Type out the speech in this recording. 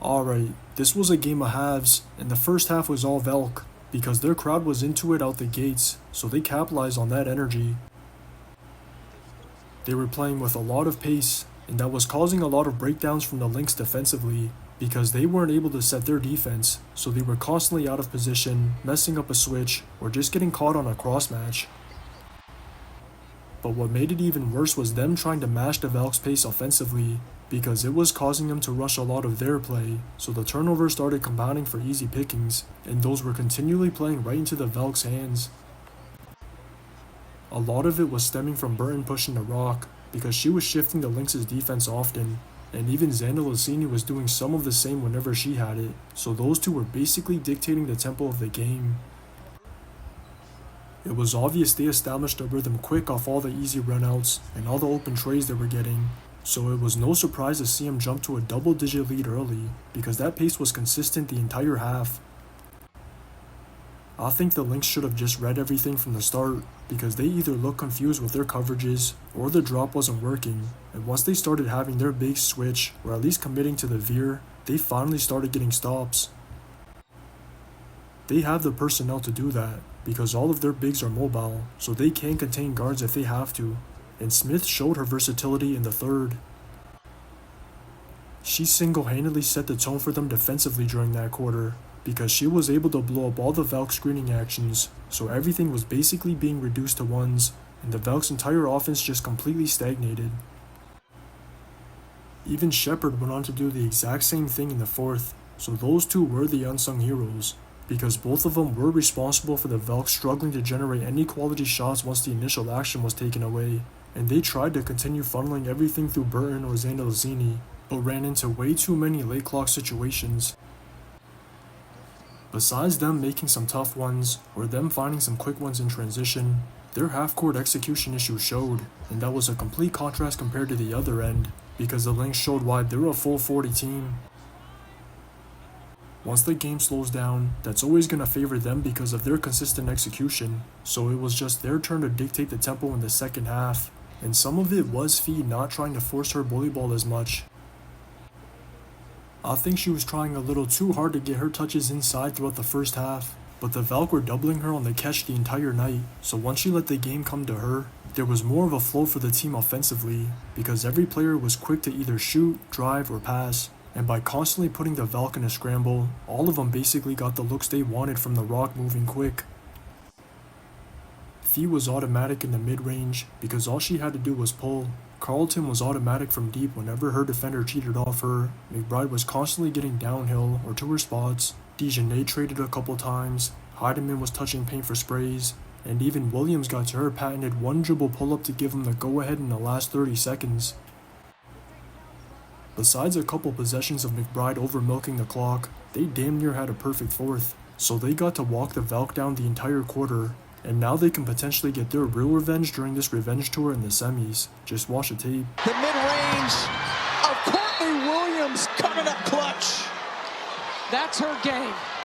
Alright, this was a game of halves, and the first half was all Velk, because their crowd was into it out the gates, so they capitalized on that energy. They were playing with a lot of pace, and that was causing a lot of breakdowns from the Lynx defensively, because they weren't able to set their defense, so they were constantly out of position, messing up a switch, or just getting caught on a cross match. But what made it even worse was them trying to match the Valk's pace offensively, because it was causing them to rush a lot of their play, so the turnovers started compounding for easy pickings, and those were continually playing right into the Valk's hands. A lot of it was stemming from Burton pushing the rock, because she was shifting the Lynx's defense often, and even Xandalacini was doing some of the same whenever she had it, so those two were basically dictating the tempo of the game. It was obvious they established a rhythm quick off all the easy runouts and all the open trays they were getting, so it was no surprise to see him jump to a double-digit lead early, because that pace was consistent the entire half. I think the Lynx should have just read everything from the start, because they either looked confused with their coverages, or the drop wasn't working, and once they started having their big switch, or at least committing to the veer, they finally started getting stops. They have the personnel to do that, because all of their bigs are mobile, so they can contain guards if they have to, and Smith showed her versatility in the third. She single-handedly set the tone for them defensively during that quarter, because she was able to blow up all the Valk screening actions, so everything was basically being reduced to ones, and the Valk's entire offense just completely stagnated. Even Shepard went on to do the exact same thing in the fourth, so those two were the unsung heroes, because both of them were responsible for the Valk struggling to generate any quality shots once the initial action was taken away, and they tried to continue funneling everything through Burton or Xandalacini, but ran into way too many late clock situations. Besides them making some tough ones, or them finding some quick ones in transition, their half-court execution issues showed, and that was a complete contrast compared to the other end, because the Lynx showed why they're a full 40 team. Once the game slows down, that's always going to favor them because of their consistent execution, so it was just their turn to dictate the tempo in the second half, and some of it was Fee not trying to force her bully ball as much. I think she was trying a little too hard to get her touches inside throughout the first half, but the Valk were doubling her on the catch the entire night, so once she let the game come to her, there was more of a flow for the team offensively, because every player was quick to either shoot, drive, or pass, and by constantly putting the Valk in a scramble, all of them basically got the looks they wanted from the rock moving quick. Fee was automatic in the mid-range, because all she had to do was pull. Carlton was automatic from deep whenever her defender cheated off her. McBride was constantly getting downhill or to her spots. Dejanay traded a couple times. Heidemann was touching paint for sprays. And even Williams got to her patented one dribble pull-up to give him the go-ahead in the last 30 seconds. Besides a couple possessions of McBride over-milking the clock, they damn near had a perfect fourth. So they got to walk the Valk down the entire quarter. And now they can potentially get their real revenge during this revenge tour in the semis. Just watch the tape. The mid-range of Courtney Williams coming up clutch. That's her game.